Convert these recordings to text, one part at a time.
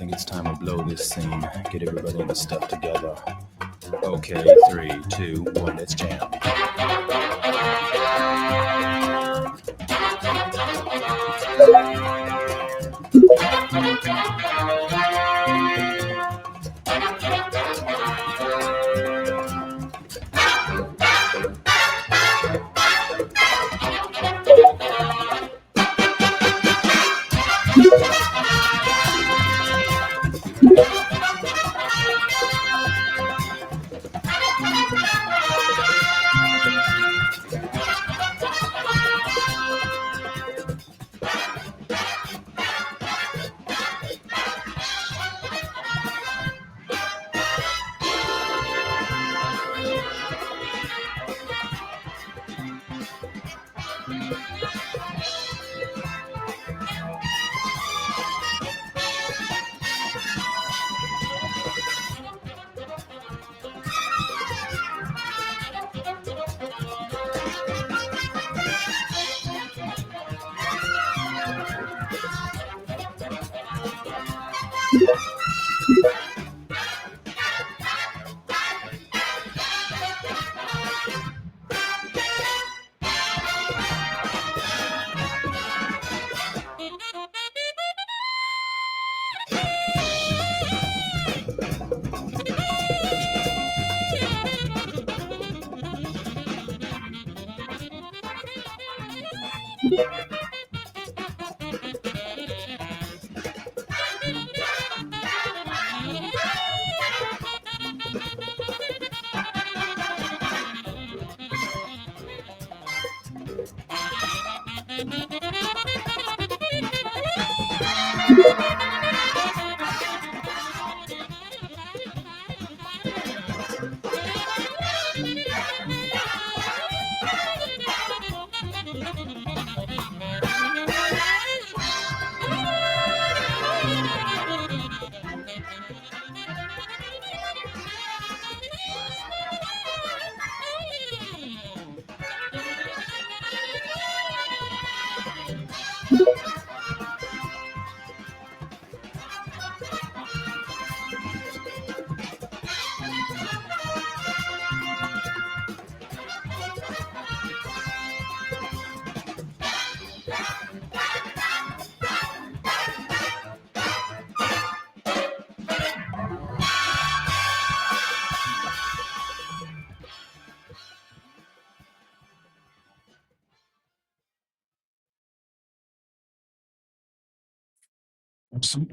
think it's time to blow this scene. Get everybody in the stuff together. Okay, 3, 2, 1, let's jam.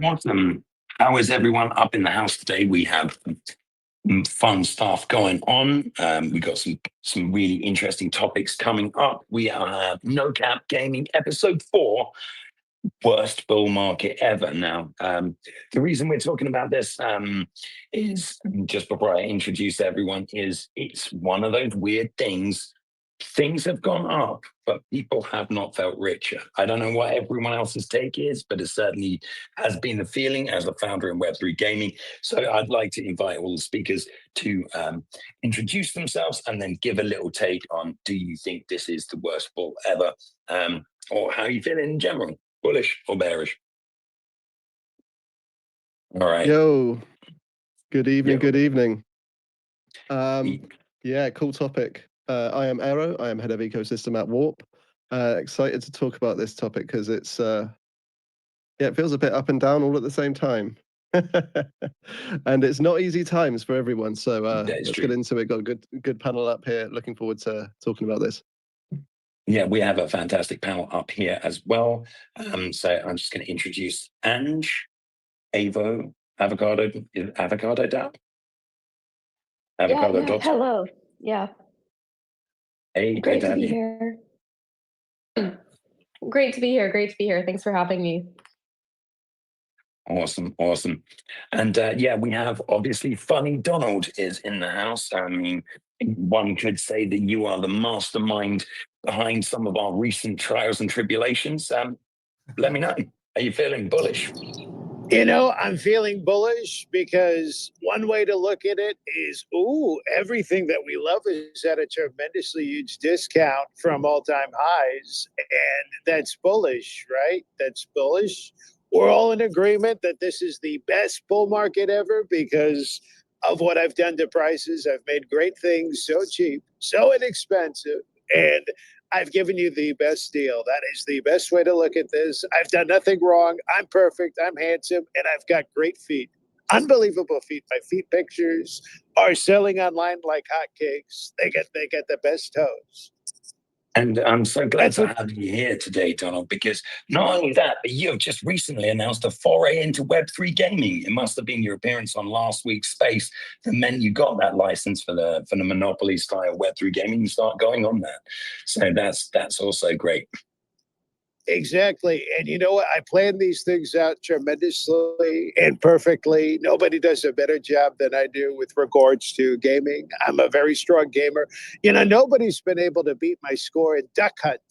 Awesome. How is everyone up in the house today? We have fun stuff going on. We got some really interesting topics coming up. We have No Cap Gaming episode 4, worst bull market ever. Now, the reason we're talking about this is just before I introduce everyone, is it's one of those weird things. Things have gone up, but people have not felt richer. I don't know what everyone else's take is, but it certainly has been the feeling as a founder in Web3 Gaming. So I'd like to invite all the speakers to introduce themselves and then give a little take on, do you think this is the worst bull ever? Or how you feeling in general? Bullish or bearish? All right. Yo, good evening. Yo. Good evening. Yeah, cool topic. I am Aero. I am head of ecosystem at Warp. Excited to talk about this topic because it's it feels a bit up and down all at the same time. And it's not easy times for everyone. So let's get into it. Got a good panel up here. Looking forward to talking about this. Yeah, we have a fantastic panel up here as well. So I'm just going to introduce Ange, Avo, Avocado Dap. Avocado Dot. Hello. Yeah. Hey, great to be here. Great to be here. Thanks for having me. Awesome. And we have obviously Funny Donald is in the house. I mean, one could say that you are the mastermind behind some of our recent trials and tribulations. Let me know. Are you feeling bullish? You know, I'm feeling bullish because one way to look at it is, everything that we love is at a tremendously huge discount from all-time highs. And that's bullish, right? That's bullish. we're all in agreement that this is the best bull market ever because of what I've done to prices. I've made great things so cheap, so inexpensive, and I've given you the best deal. That is the best way to look at this. I've done nothing wrong. I'm perfect. I'm handsome, and I've got great feet. Unbelievable feet. My feet pictures are selling online like hotcakes. They get the best toes. And I'm so glad That's to what have you here today, Donald, because not only that, but you have just recently announced a foray into Web3 gaming. It must have been your appearance on last week's Space that meant you got that license for the Monopoly style Web3 gaming. You start going on that. So that's also great. exactly. And you know what? I plan these things out tremendously and perfectly. Nobody does a better job than I do with regards to gaming. I'm a very strong gamer. Nobody's been able to beat my score in Duck Hunt.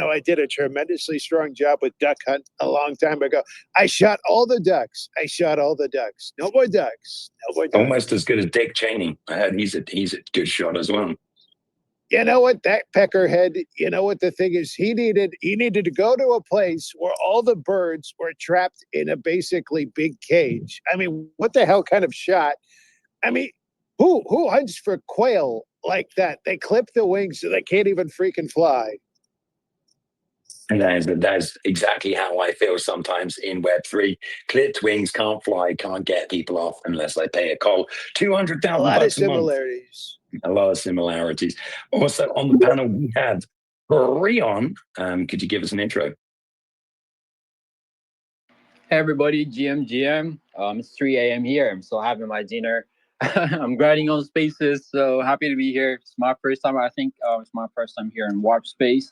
I did a tremendously strong job with Duck Hunt a long time ago. I shot all the ducks. I shot all the ducks. No more ducks. No more ducks. Almost as good as Dick Cheney. I heard he's a good shot as well. You know what, that peckerhead, you know what the thing is, he needed to go to a place where all the birds were trapped in a basically big cage. I mean, what the hell kind of shot? I mean, who hunts for quail like that? They clip the wings so they can't even freaking fly. And that is exactly how I feel sometimes in Web3. Clipped wings, can't fly, can't get people off unless they pay a call. A 200,000 lot of bucks a month. similarities. A lot of similarities. Also on the panel we have Rion. Could you give us an intro? Hey everybody, GM. It's 3 a.m. here. I'm still having my dinner. I'm grinding on spaces, so happy to be here. It's my first time, I think. It's my first time here in Warp Space.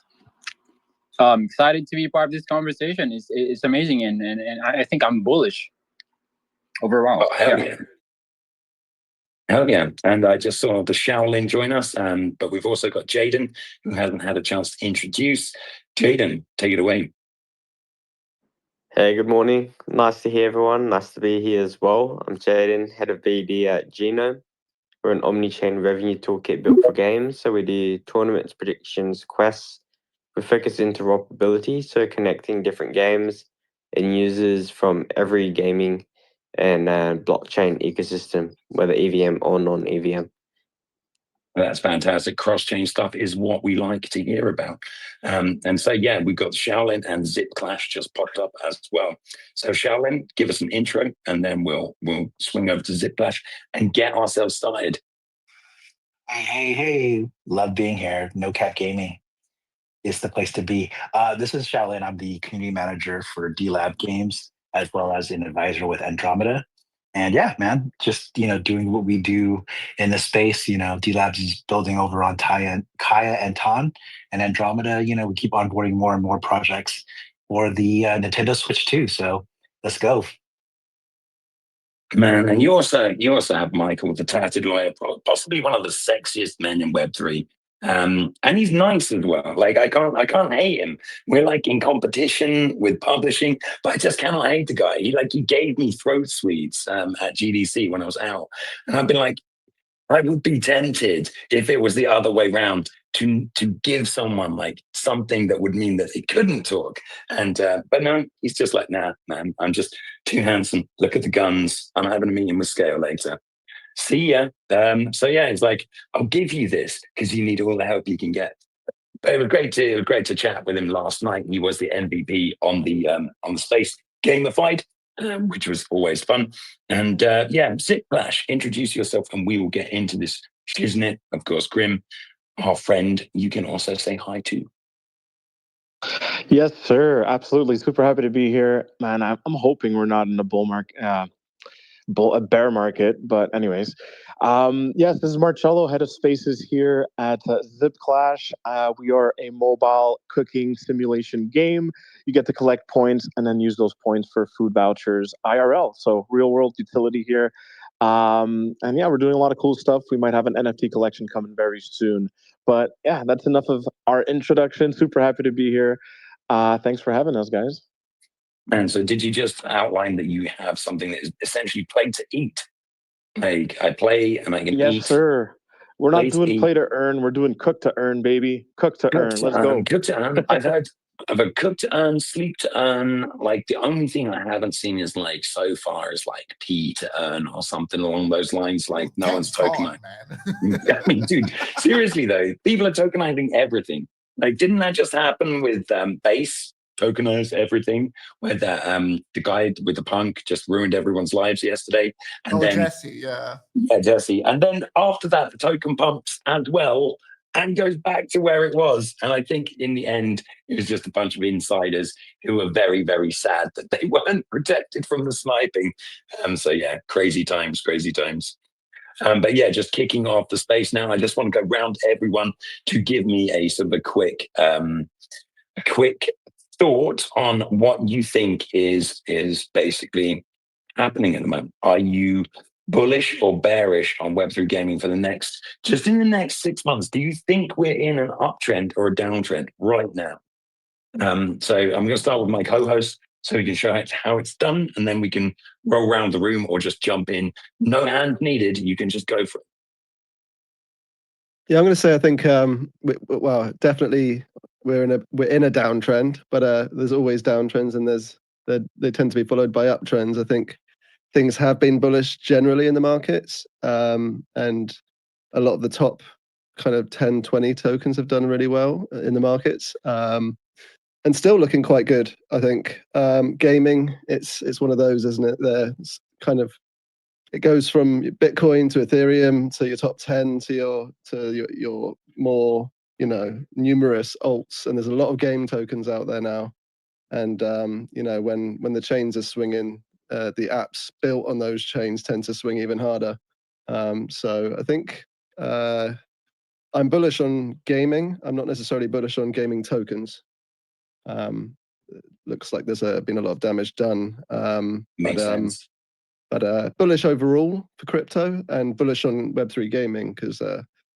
Excited to be part of this conversation. It's amazing, and I think I'm bullish overall. Oh, hell yeah. Hell yeah. And I just saw the Shaolin join us, but we've also got Jaden, who hasn't had a chance to introduce. Jaden, take it away. Hey, good morning. Nice to hear everyone. Nice to be here as well. I'm Jaden, head of BD at Genome. We're an omni-chain revenue toolkit built for games. So we do tournaments, predictions, quests. We focus interoperability, so connecting different games and users from every gaming and blockchain ecosystem, whether EVM or non-EVM. That's fantastic. Cross-chain stuff is what we like to hear about. And so, yeah, we've got Shaolin and Zip Clash just popped up as well. So Shaolin, give us an intro, and then we'll swing over to Zip Clash and get ourselves started. Hey. Love being here. No Cap Gaming is the place to be. This is Shaolin. I'm the community manager for D-Lab Games, as well as an advisor with Andromeda. And yeah, man, just, doing what we do in the space. D-Labs is building over on Kaya and Ton. And Andromeda, we keep onboarding more and more projects for the Nintendo Switch too. So let's go. Man, and you also have Michael, the tatted lawyer, possibly one of the sexiest men in Web3. And he's nice as well. Like I can't hate him. We're like in competition with publishing, but I just cannot hate the guy. He gave me throat sweets at GDC when I was out, and I've been like, I would be tempted if it was the other way around to give someone like something that would mean that they couldn't talk. And but no, he's just like, nah, man, I'm just too handsome. Look at the guns. I'm having a meeting with Scale later. See ya. So yeah, it's like, I'll give you this because you need all the help you can get. But it was great to chat with him last night. He was the MVP on the space gamified, which was always fun. And yeah, Zip Clash, introduce yourself, and we will get into this shiznit. Of course, Grim, our friend, you can also say hi to. Yes, sir. Absolutely. Super happy to be here, man. I'm hoping we're not in a bull market, a bear market. But anyways, yes, this is Marcello, head of spaces here at Zip Clash. We are a mobile cooking simulation game. You get to collect points and then use those points for food vouchers IRL. So real world utility here. And yeah, we're doing a lot of cool stuff. We might have an NFT collection coming very soon. But yeah, that's enough of our introduction. Super happy to be here. Thanks for having us, guys. And so did you just outline that you have something that is essentially play to eat? Like I play and I can eat. Yes, sir. We're not Play to doing eat. play to earn. We're doing cook to earn, baby. Cook to earn. Let's go. Cook to earn. I've heard I've a cook to earn, sleep to earn. Like the only thing I haven't seen is like so far is like P to earn or something along those lines. Like no one's tokenized. Man. I mean, dude, seriously though, people are tokenizing everything. Like, didn't that just happen with base tokenized everything? Where the guy with the punk just ruined everyone's lives yesterday, and then Jesse, yeah, Jesse, and then after that, the token pumps as well and goes back to where it was. And I think in the end, it was just a bunch of insiders who were very, very sad that they weren't protected from the sniping. So yeah, crazy times, crazy times. But yeah, just kicking off the space now. I just want to go round everyone to give me a sort of a quick thought on what you think is basically happening at the moment. Are you bullish or bearish on Web3 gaming for the next, just in the next 6 months? Do you think we're in an uptrend or a downtrend right now? So I'm going to start with my co-host so we can show it how it's done, and then we can roll around the room or just jump in. No hand needed. You can just go for it. Yeah, I'm going to say I think well, definitely we're in a downtrend, but there's always downtrends, and they tend to be followed by uptrends. I think things have been bullish generally in the markets, and a lot of the top kind of 10, 20 tokens have done really well in the markets, and still looking quite good. I think gaming, it's one of those, isn't it? It's kind of, it goes from Bitcoin to Ethereum to your top 10 to your more numerous alts, and there's a lot of game tokens out there now. And when the chains are swinging, the apps built on those chains tend to swing even harder. So I think I'm bullish on gaming. I'm not necessarily bullish on gaming tokens. Looks like there's been a lot of damage done. Makes sense. But bullish overall for crypto, and bullish on Web3 gaming, because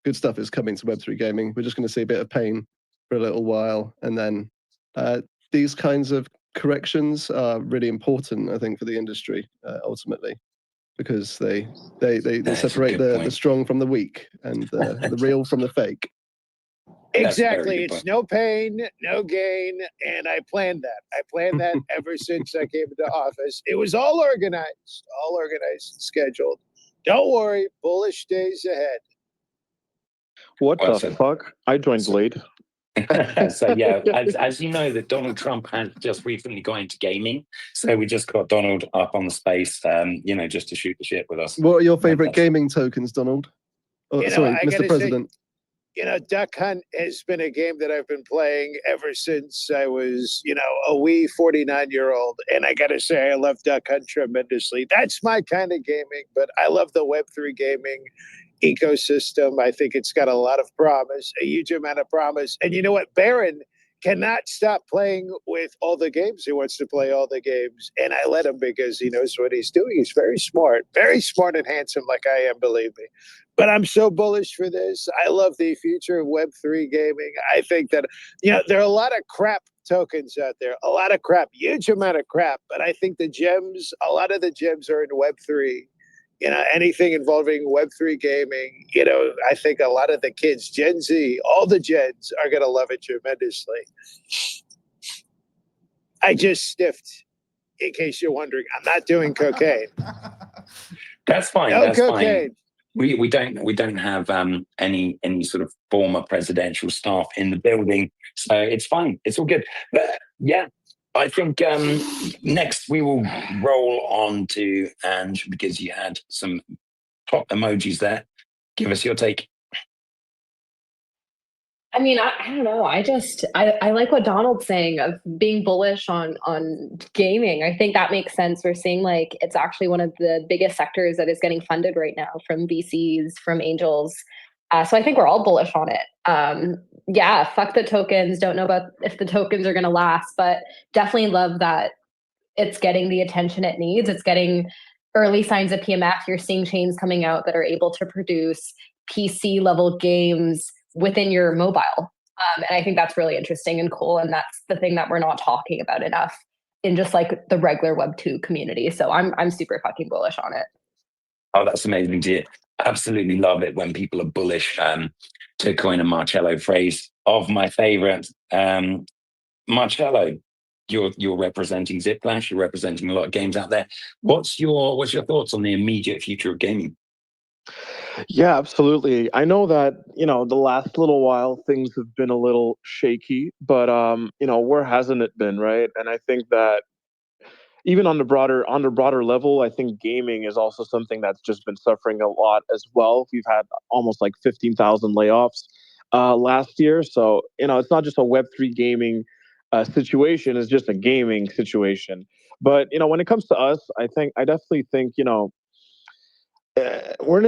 good stuff is coming to Web3 gaming. We're just going to see a bit of pain for a little while, and then these kinds of corrections are really important, I think, for the industry ultimately, because they separate the strong from the weak, and the real from the fake. Exactly. It's no pain, no gain. And I planned that. I planned that ever since I came into office. It was all organized and scheduled. Don't worry, bullish days ahead. What the fuck? I joined late. So yeah, as you know, that Donald Trump has just recently gone into gaming. So we just got Donald up on the space, just to shoot the shit with us. What are your favorite gaming tokens, Donald? Oh, sorry, Mr. President. Duck Hunt has been a game that I've been playing ever since I was, a wee 49-year-old. And I got to say, I love Duck Hunt tremendously. That's my kind of gaming, but I love the Web3 gaming ecosystem. I think it's got a lot of promise, a huge amount of promise. And you know what? Barron cannot stop playing with all the games. He wants to play all the games. And I let him because he knows what he's doing. He's very smart and handsome like I am, believe me. But I'm so bullish for this. I love the future of Web3 gaming. I think that, there are a lot of crap tokens out there, a lot of crap, huge amount of crap. But I think a lot of the gems are in Web3. Anything involving Web3 gaming, I think a lot of the kids, Gen Z, all the gens are going to love it tremendously. I just sniffed, in case you're wondering. I'm not doing cocaine. That's fine. No cocaine. Fine. We don't have any sort of former presidential staff in the building, so it's fine. It's all good. But yeah, I think next we will roll on to Ange, because you had some top emojis there. Give us your take. I mean, I don't know. I like what Donald's saying of being bullish on gaming. I think that makes sense. We're seeing like it's actually one of the biggest sectors that is getting funded right now from VCs, from angels. So I think we're all bullish on it. Yeah, fuck the tokens. Don't know about if the tokens are going to last, but definitely love that it's getting the attention it needs. It's getting early signs of PMF. You're seeing chains coming out that are able to produce PC level games within your mobile. And I think that's really interesting and cool. And that's the thing that we're not talking about enough in just like the regular Web2 community. So I'm super fucking bullish on it. Oh, that's amazing, dear. Absolutely love it when people are bullish. To coin a Marcello phrase of my favorite, Marcello, you're representing Ziplash. You're representing a lot of games out there. What's your thoughts on the immediate future of gaming? Yeah, absolutely. I know that, the last little while things have been a little shaky, but where hasn't it been, right? And I think that even on the broader level, I think gaming is also something that's just been suffering a lot as well. We've had almost like 15,000 layoffs last year, so it's not just a Web3 gaming situation; it's just a gaming situation. But when it comes to us, I definitely think we're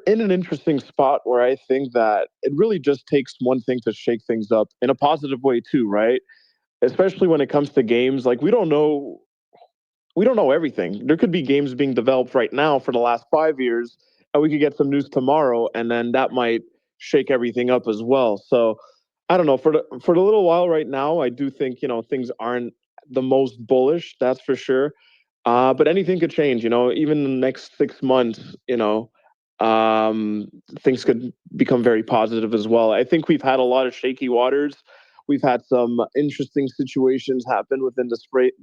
in an interesting spot where I think that it really just takes one thing to shake things up in a positive way too, right? Especially when it comes to games, like we don't know everything. There could be games being developed right now for the last 5 years, and we could get some news tomorrow, and then that might shake everything up as well. So I don't know. For the little while right now, I do think things aren't the most bullish. That's for sure. But anything could change. Even in the next 6 months, things could become very positive as well. I think we've had a lot of shaky waters. We've had some interesting situations happen within the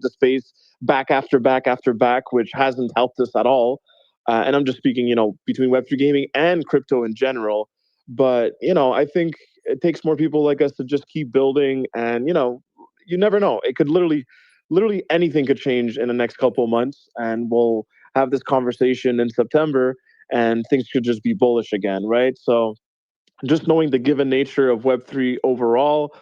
space back after back after back, which hasn't helped us at all. And I'm just speaking, between Web3 gaming and crypto in general. But, I think it takes more people like us to just keep building. And, you never know. It could literally anything could change in the next couple of months. And we'll have this conversation in September and things could just be bullish again, right? So just knowing the given nature of Web3 overall,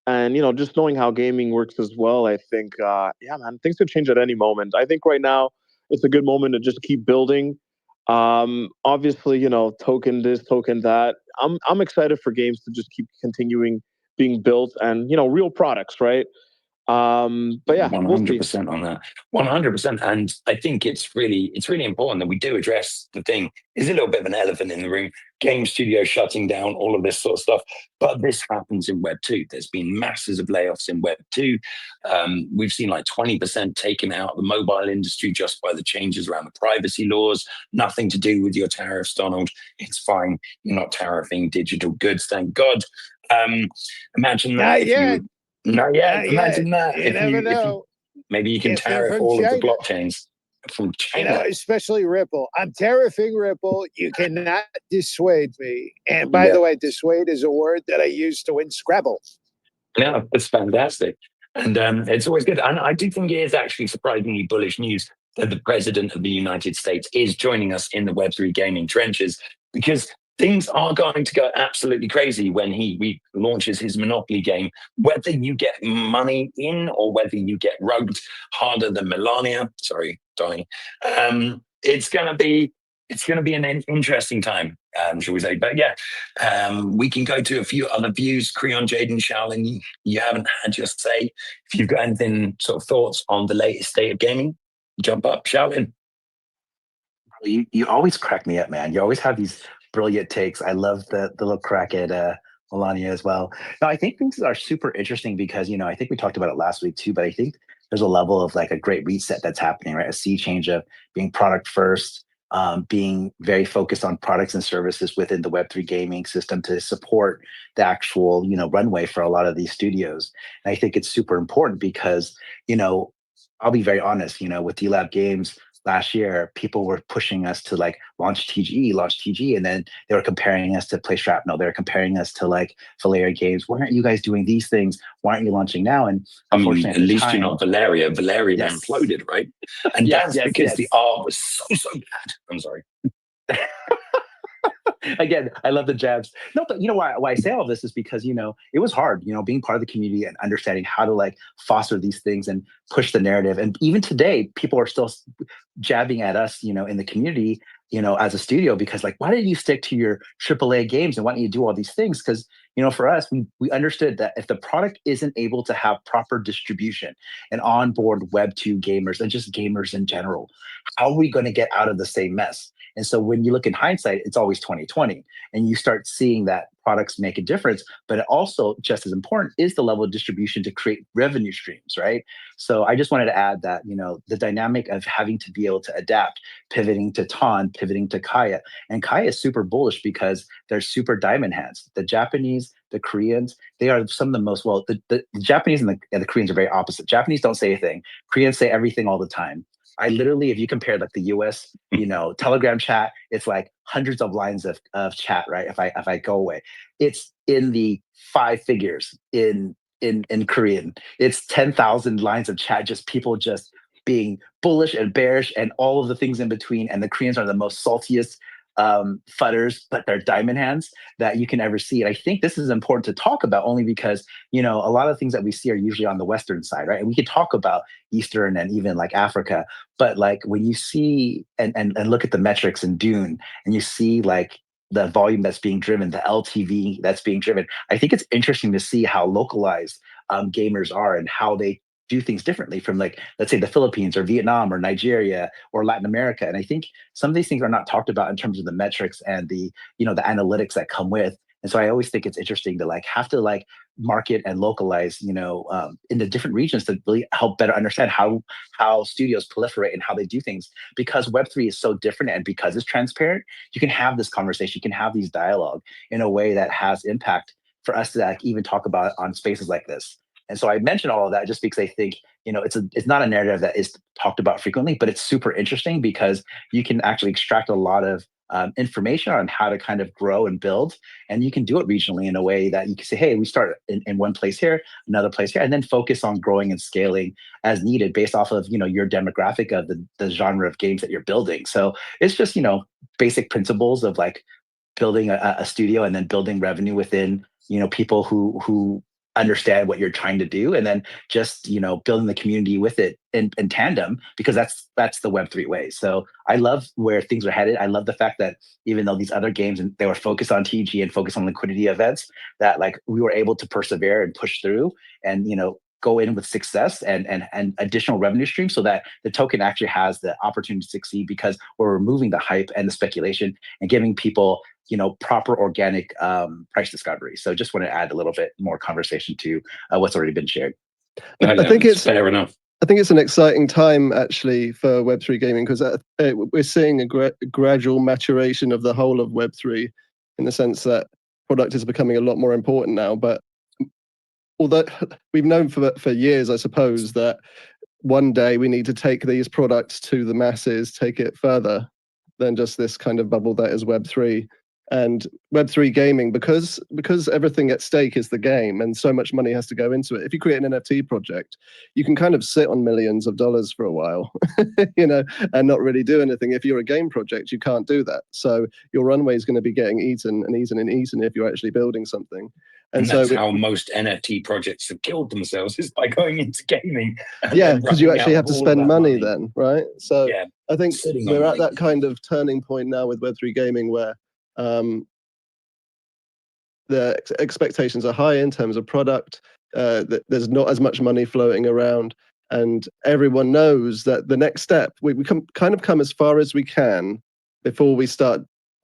and just knowing how gaming works as well, I think, yeah, man, things could change at any moment. I think right now it's a good moment to just keep building. Obviously, token this, token that. I'm excited for games to just keep continuing being built and real products, right? But yeah, One we'll hundred see. percent on that. 100%. And I think it's really important that we do address the thing. Is a little bit of an elephant in the room. Game studios shutting down, all of this sort of stuff. But this happens in Web two. There's been masses of layoffs in Web two. We've seen like 20% taken out of the mobile industry just by the changes around the privacy laws. Nothing to do with your tariffs, Donald. It's fine. You're not tariffing digital goods, thank God. Um, Imagine that Not if yet. you not yet. Not yet. Imagine that You never if you know. maybe you can If they're tariff from all of the China. blockchains from China. Especially Ripple. I'm tariffing Ripple. You cannot dissuade me. And by Yeah, the way, dissuade is a word that I use to win Scrabble. yeah, it's fantastic, and it's always good. And I do think it is actually surprisingly bullish news that the president of the United States is joining us in the Web3 gaming trenches because things are going to go absolutely crazy when he launches his Monopoly game. Whether you get money in or whether you get rugged harder than Melania, sorry, Donnie, it's gonna be an interesting time, shall we say? But yeah, we can go to a few other views. Creon, Jaden, Shaolin, you haven't had your say. If you've got anything, sort of thoughts on the latest state of gaming, jump up, Shaolin. You always crack me up, man. You always have these brilliant takes. I love the little crack at Melania as well. No, I think things are super interesting because I think we talked about it last week too, but I think there's a level of like a great reset that's happening, right? A sea change of being product first, being very focused on products and services within the Web3 gaming system to support the actual, runway for a lot of these studios. And I think it's super important because, you know, I'll be very honest, with D-Lab Games last year, people were pushing us to like launch TG, and then they were comparing us to Play Shrapnel. They were comparing us to like Valeria Games. Why aren't you guys doing these things? Why aren't you launching now? And I mean, unfortunately, at at the least you're time, not Valeria. Valeria yes, imploded, right? And yes, that's yes, because the yes. art was so bad. I'm sorry. Again, I love the jabs. No, but why I say all this is because it was hard, being part of the community and understanding how to like foster these things and push the narrative. And even today, people are still jabbing at us, in the community, as a studio, because like, why did you stick to your AAA games and why don't you do all these things? Because for us, we understood that if the product isn't able to have proper distribution and onboard Web2 gamers and just gamers in general, how are we going to get out of the same mess? And so when you look in hindsight, it's always 2020, and you start seeing that products make a difference. But it also, just as important, is the level of distribution to create revenue streams, right? So I just wanted to add that, the dynamic of having to be able to adapt, pivoting to Ton, pivoting to Kaya. And Kaya is super bullish because they're super diamond hands. The Japanese, the Koreans, they are some of the most, the Japanese and the Koreans are very opposite. Japanese don't say anything. Koreans say everything all the time. I literally, if you compare like the US, Telegram chat, it's like hundreds of lines of chat, right? If I go away, it's in the 5 figures in Korean. It's 10,000 lines of chat, just people just being bullish and bearish and all of the things in between. And the Koreans are the most saltiest fudders, but they're diamond hands that you can ever see. And I think this is important to talk about only because, a lot of things that we see are usually on the Western side, right? And we could talk about Eastern and even like Africa, but like when you see and look at the metrics in Dune and you see like the volume that's being driven, the LTV that's being driven, I think it's interesting to see how localized gamers are and how they do things differently from, like, let's say the Philippines or Vietnam or Nigeria or Latin America. And I think some of these things are not talked about in terms of the metrics and the analytics that come with. And so I always think it's interesting to like have to like market and localize, in the different regions to really help better understand how studios proliferate and how they do things. Because Web3 is so different and because it's transparent, you can have this conversation, you can have these dialogue in a way that has impact for us to like even talk about on spaces like this. And so I mention all of that just because I think, it's not a narrative that is talked about frequently, but it's super interesting because you can actually extract a lot of information on how to kind of grow and build. And you can do it regionally in a way that you can say, hey, we start in one place here, another place here, and then focus on growing and scaling as needed based off of, your demographic of the genre of games that you're building. So it's just, basic principles of like building a studio and then building revenue within, people who understand what you're trying to do, and then just building the community with it in tandem, because that's the Web3 way. So I love where things are headed. I love the fact that even though these other games and they were focused on TG and focused on liquidity events, that like we were able to persevere and push through and go in with success and additional revenue streams, so that the token actually has the opportunity to succeed, because we're removing the hype and the speculation and giving people proper organic price discovery. So just want to add a little bit more conversation to what's already been shared. I think it's fair enough. I think it's an exciting time actually for Web3 gaming, because we're seeing a gradual maturation of the whole of Web3, in the sense that product is becoming a lot more important now. But although we've known for years, I suppose, that one day we need to take these products to the masses, take it further than just this kind of bubble that is Web3. And Web3 gaming, because everything at stake is the game and so much money has to go into it. If you create an NFT project, you can kind of sit on millions of dollars for a while, and not really do anything. If you're a game project, you can't do that. So your runway is going to be getting eaten and eaten and eaten if you're actually building something. And that's how most NFT projects have killed themselves, is by going into gaming. Yeah, because you actually have to spend money then, right? So yeah, I think we're at that kind of turning point now with Web3 gaming where the expectations are high in terms of product. There's not as much money floating around, and everyone knows that the next step, we kind of come as far as we can before we start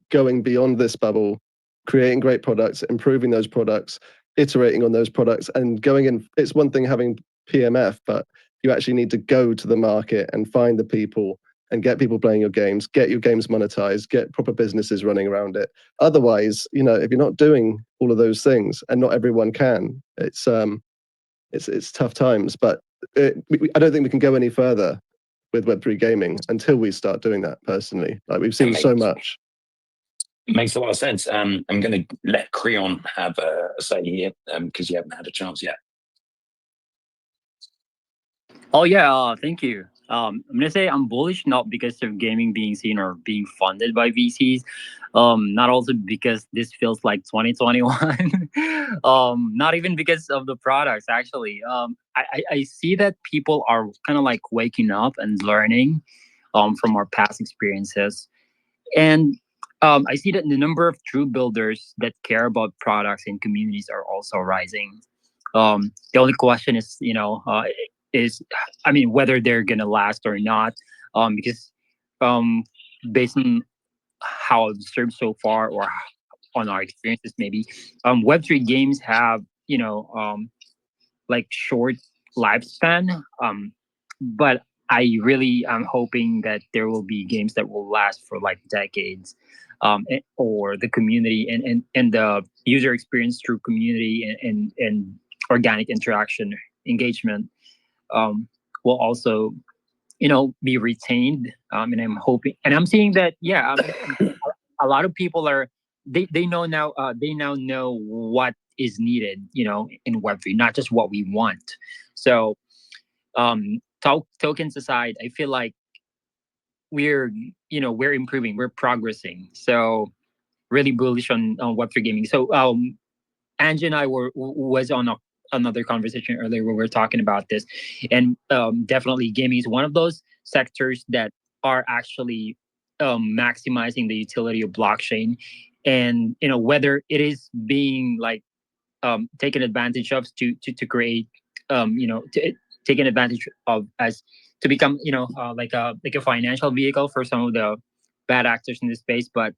going beyond this bubble, creating great products, improving those products, iterating on those products, and going in. It's one thing having PMF, but you actually need to go to the market and find the people and get people playing your games, get your games monetized, get proper businesses running around it. Otherwise, if you're not doing all of those things, and not everyone can, it's tough times. But I don't think we can go any further with Web3 gaming until we start doing that personally. Like, we've seen so much. Makes a lot of sense. I'm going to let Creon have a say here, because you haven't had a chance yet. Oh yeah, thank you. I'm gonna say I'm bullish, not because of gaming being seen or being funded by VCs, not also because this feels like 2021, not even because of the products. Actually, I see that people are kind of like waking up and learning, from our past experiences, and I see that the number of true builders that care about products and communities are also rising. The only question is, I mean, whether they're gonna last or not. Because based on how I've observed so far, or on our experiences, maybe Web3 games have like short lifespan. But I really am hoping that there will be games that will last for like decades, or the community and the user experience through community and organic interaction engagement will also be retained. And I'm hoping, and I'm seeing that a lot of people are they know now they now know what is needed in Web3, not just what we want. So tokens aside, I feel like we're improving, we're progressing. So really bullish on Web3 gaming. So Angie and I was on another conversation earlier where we are talking about this, and definitely gaming is one of those sectors that are actually maximizing the utility of blockchain, and whether it is being like taken advantage of to create taken advantage of as to become like a financial vehicle for some of the bad actors in this space. But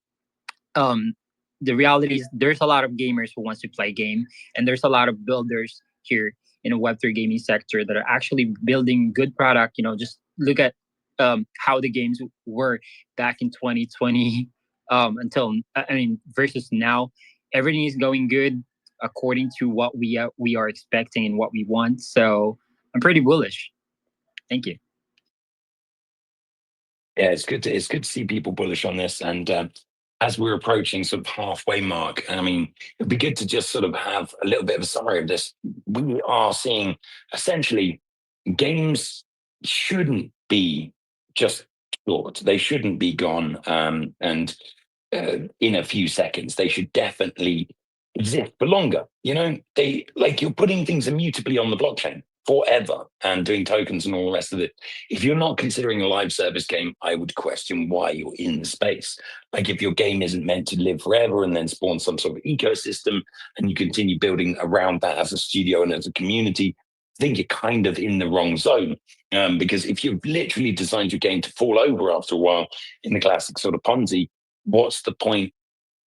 um the reality is there's a lot of gamers who wants to play game, and there's a lot of builders here in a Web3 gaming sector that are actually building good product. Just look at how the games were back in 2020 until versus now. Everything is going good according to what we are expecting and what we want. So I'm pretty bullish. Thank you. Yeah, it's good to see people bullish on this. And as we're approaching sort of halfway mark, I mean, it'd be good to just sort of have a little bit of a summary of this. We are seeing essentially games shouldn't be just short. They shouldn't be gone and in a few seconds. They should definitely exist for longer. They like you're putting things immutably on the blockchain forever and doing tokens and all the rest of it. If you're not considering a live service game, I would question why you're in the space. Like if your game isn't meant to live forever and then spawn some sort of ecosystem and you continue building around that as a studio and as a community, I think you're kind of in the wrong zone. Because if you've literally designed your game to fall over after a while in the classic sort of Ponzi, what's the point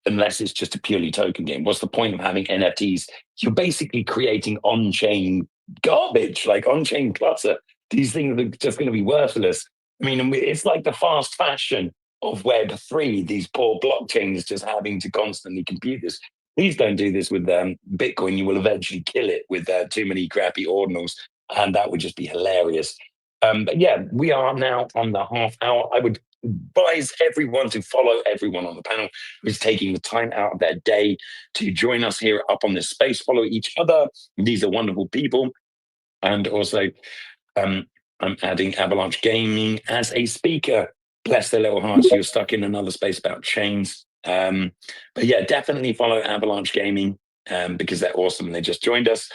unless it's just a purely token game? What's the point of having NFTs? You're basically creating on-chain garbage, like on-chain clutter. These things are just going to be worthless. I mean, it's like the fast fashion of Web3, these poor blockchains just having to constantly compute this. Please don't do this with Bitcoin. You will eventually kill it with too many crappy ordinals, and that would just be hilarious. But yeah, we are now on the half hour. I would advise everyone to follow everyone on the panel who's taking the time out of their day to join us here up on this space. Follow each other. These are wonderful people. And also, I'm adding Avalanche Gaming as a speaker. Bless their little hearts, you're stuck in another space about chains. But yeah, definitely follow Avalanche Gaming because they're awesome. They just joined us.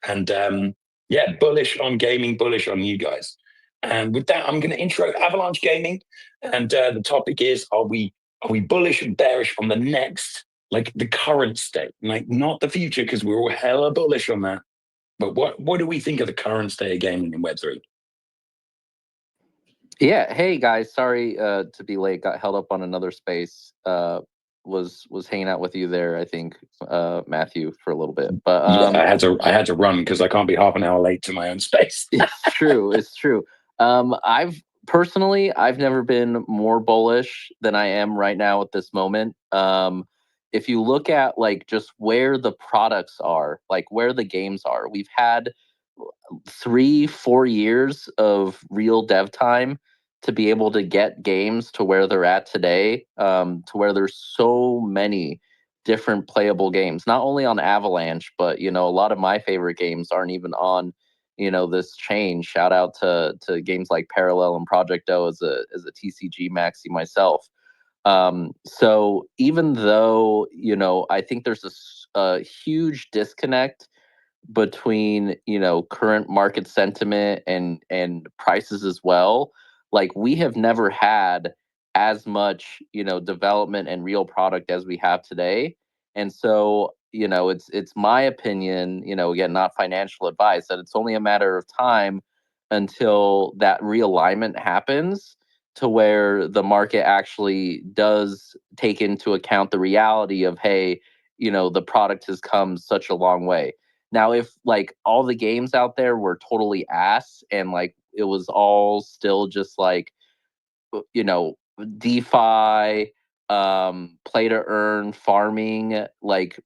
And yeah, bullish on gaming, bullish on you guys. And with that, I'm going to intro Avalanche Gaming. And the topic is, are we bullish and bearish on the next, like the current state, like not the future, because we're all hella bullish on that. But what do we think of the current state of gaming in Web3? Yeah. Hey guys, sorry to be late. Got held up on another space. Was hanging out with you there, I think, Matthew, for a little bit. But yeah, I had to run because I can't be half an hour late to my own space. It's true. It's true. I've never been more bullish than I am right now at this moment. If you look at like just where the products are, like where the games are, we've had 3-4 years of real dev time to be able to get games to where they're at today, to where there's so many different playable games, not only on Avalanche, but a lot of my favorite games aren't even on this chain. Shout out to games like Parallel and Project O as a TCG maxi myself. So even though I think there's a huge disconnect between current market sentiment and prices as well, like we have never had as much development and real product as we have today. And so it's my opinion, again, not financial advice, that it's only a matter of time until that realignment happens to where the market actually does take into account the reality of, hey, the product has come such a long way. Now, if like all the games out there were totally ass and like it was all still just like, DeFi, play to earn farming, like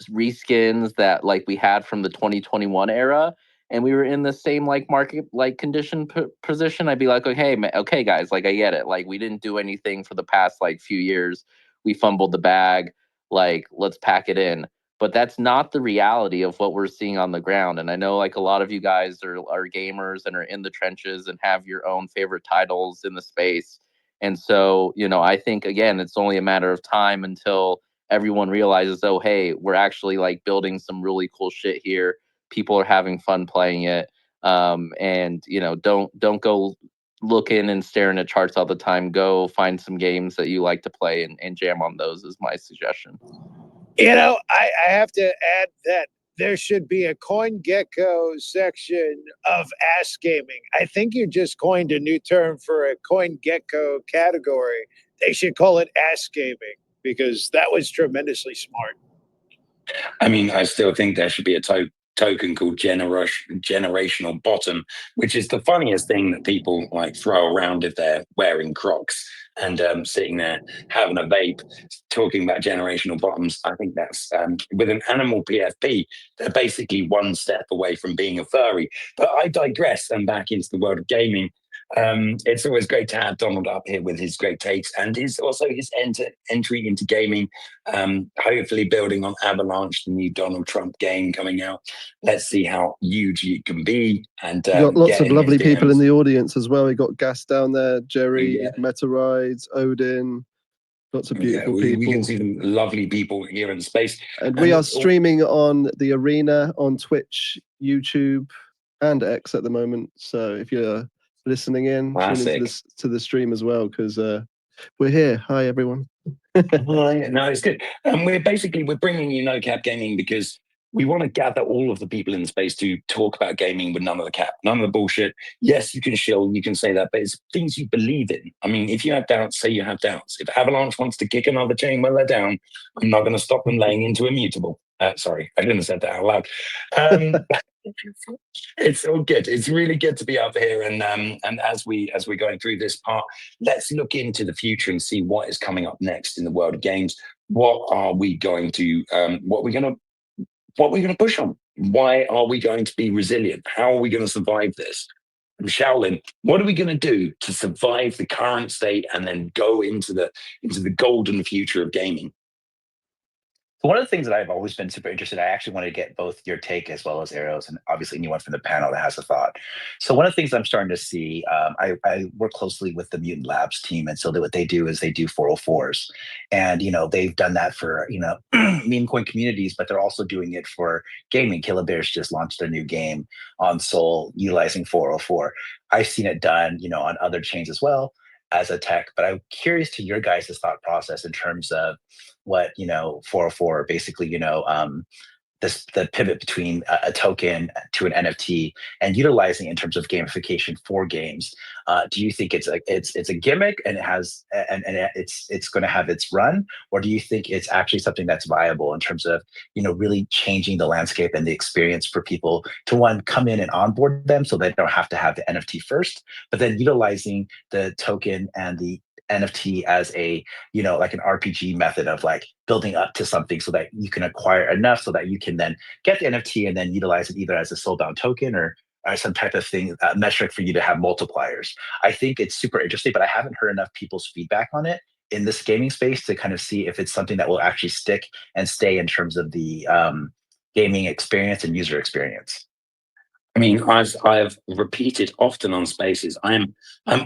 reskins that like we had from the 2021 era, and we were in the same like market like condition position, I'd be like, okay, okay, guys, like I get it. Like we didn't do anything for the past like few years. We fumbled the bag. Like let's pack it in. But that's not the reality of what we're seeing on the ground. And I know like a lot of you guys are gamers and are in the trenches and have your own favorite titles in the space. And so, I think, again, it's only a matter of time until everyone realizes, oh, hey, we're actually like building some really cool shit here. People are having fun playing it. And, don't go looking and staring at charts all the time. Go find some games that you like to play and jam on those is my suggestion. I have to add that there should be a CoinGecko section of ass gaming. I think you just coined a new term for a CoinGecko category. They should call it ass gaming because that was tremendously smart. I mean, I still think there should be a token called generational bottom, which is the funniest thing that people like throw around if they're wearing Crocs and sitting there having a vape, talking about generational bottoms. I think that's with an animal PFP, they're basically one step away from being a furry. But I digress and back into the world of gaming. It's always great to have Donald up here with his great takes and his entry into gaming. Hopefully building on Avalanche, the new Donald Trump game coming out. Let's see how huge it can be. And You got lots get of in his lovely people in DMs. the audience as well. We got Gas down there, Jerry, Yeah. Meta Rides, Odin, lots of beautiful we people. can see some lovely people here in space. And we are streaming on the Arena on Twitch, YouTube, and X at the moment. So if you're listening in, tune into the stream as well because we're here. Hi, everyone. No, it's good. And we're bringing you No Cap Gaming because we want to gather all of the people in the space to talk about gaming with none of the cap, none of the bullshit. Yes, you can shill, you can say that, but it's things you believe in. I mean, if you have doubts, say you have doubts. If Avalanche wants to kick another chain while they're down, I'm not going to stop them laying into Immutable. Sorry, I didn't have said that out loud. It's all good. It's really good to be up here, and as we're going through this part, let's look into the future and see what is coming up next in the world of games. What are we going to what we're going to push on? Why are we going to be resilient? How are we going to survive this? And Shaolin, what are we going to do to survive the current state and then go into the golden future of gaming? One of the things that I've always been super interested in, I actually wanted to get both your take as well as Arrow's, and obviously anyone from the panel that has a thought. So one of the things I'm starting to see, I work closely with the Mutant Labs team, and so what they do is they do 404s, and they've done that for meme coin communities, but they're also doing it for gaming. Killer Bears just launched their new game on Sol utilizing 404. I've seen it done, on other chains as well as a tech, but I'm curious to your guys' thought process in terms of what 404 basically the pivot between a token to an NFT and utilizing in terms of gamification for games. Do you think it's a gimmick and it's going to have its run, or do you think it's actually something that's viable in terms of really changing the landscape and the experience for people to one come in and onboard them so they don't have to have the NFT first, but then utilizing the token and the NFT as a like an RPG method of like building up to something so that you can acquire enough so that you can then get the NFT and then utilize it either as a soulbound token or some type of thing metric for you to have multipliers. I think it's super interesting, but I haven't heard enough people's feedback on it in this gaming space to kind of see if it's something that will actually stick and stay in terms of the gaming experience and user experience. I mean, I've repeated often on Spaces. I'm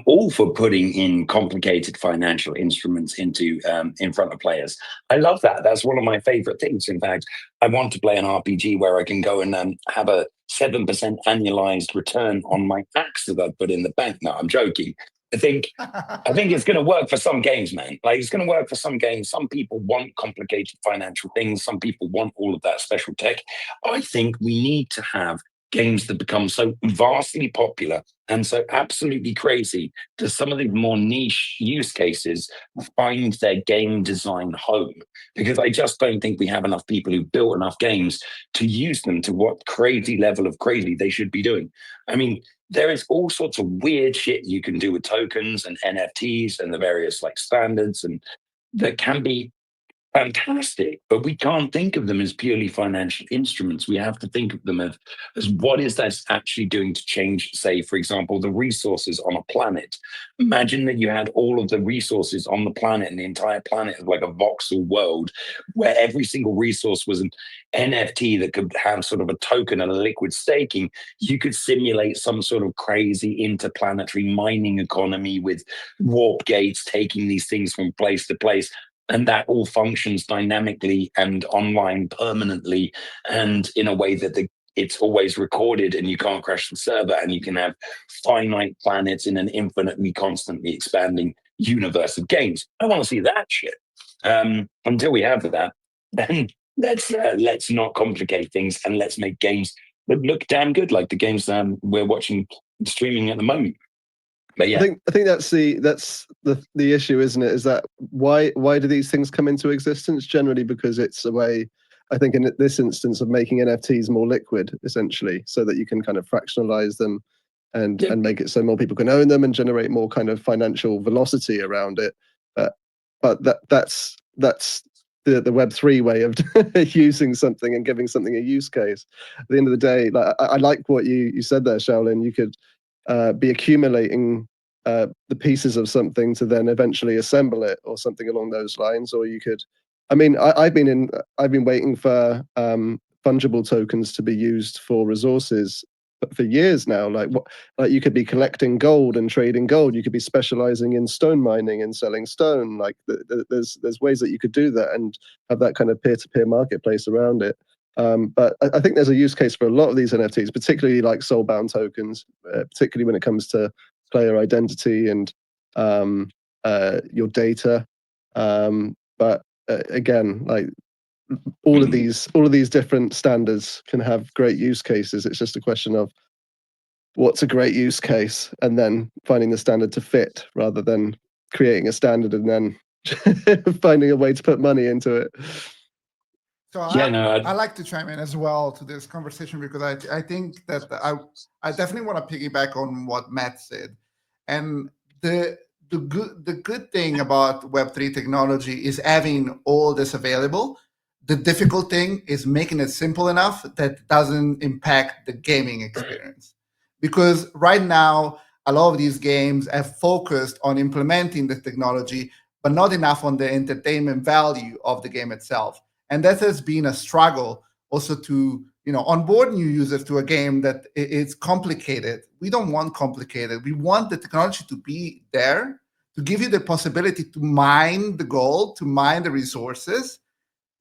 all for putting in complicated financial instruments into in front of players. I love that. That's one of my favorite things. In fact, I want to play an RPG where I can go and have a 7% annualized return on my axe that I put in the bank. No, I'm joking. I think it's going to work for some games, man. Like it's going to work for some games. Some people want complicated financial things. Some people want all of that special tech. I think we need to have games that become so vastly popular and so absolutely crazy, do some of the more niche use cases find their game design home? Because I just don't think we have enough people who built enough games to use them to what crazy level of crazy they should be doing. I mean, there is all sorts of weird shit you can do with tokens and NFTs and the various like standards, and that can be fantastic, but we can't think of them as purely financial instruments. We have to think of them as what is that actually doing to change, say, for example, the resources on a planet. Imagine that you had all of the resources on the planet and the entire planet is like a voxel world where every single resource was an NFT that could have sort of a token and a liquid staking. You could simulate some sort of crazy interplanetary mining economy with warp gates taking these things from place to place, and that all functions dynamically and online permanently and in a way that it's always recorded and you can't crash the server, and you can have finite planets in an infinitely constantly expanding universe of games. I want to see that shit. Until we have that, then let's not complicate things and let's make games that look damn good, like the games we're watching streaming at the moment. But yeah, I think that's the issue, isn't it? Is that why do these things come into existence? Generally because it's a way, I think in this instance, of making NFTs more liquid, essentially, so that you can kind of fractionalize them and make it so more people can own them and generate more kind of financial velocity around it. But that's the Web3 way of using something and giving something a use case. At the end of the day, like I like what you said there, Shaolin. You could be accumulating the pieces of something to then eventually assemble it, or something along those lines. Or you could, I mean, I've been waiting for fungible tokens to be used for resources for years now. Like you could be collecting gold and trading gold. You could be specializing in stone mining and selling stone. Like there's ways that you could do that and have that kind of peer-to-peer marketplace around it. But I think there's a use case for a lot of these NFTs, particularly like soulbound tokens, particularly when it comes to player identity and your data. But again, like all of these different standards can have great use cases. It's just a question of what's a great use case, and then finding the standard to fit, rather than creating a standard and then finding a way to put money into it. So yeah, I like to chime in as well to this conversation, because I think that I definitely want to piggyback on what Matt said. And the good thing about Web3 technology is having all this available. The difficult thing is making it simple enough that it doesn't impact the gaming experience. Because right now, a lot of these games have focused on implementing the technology, but not enough on the entertainment value of the game itself. And that has been a struggle also to onboard new users to a game that it's complicated. We don't want complicated. We want the technology to be there to give you the possibility to mine the gold, to mine the resources,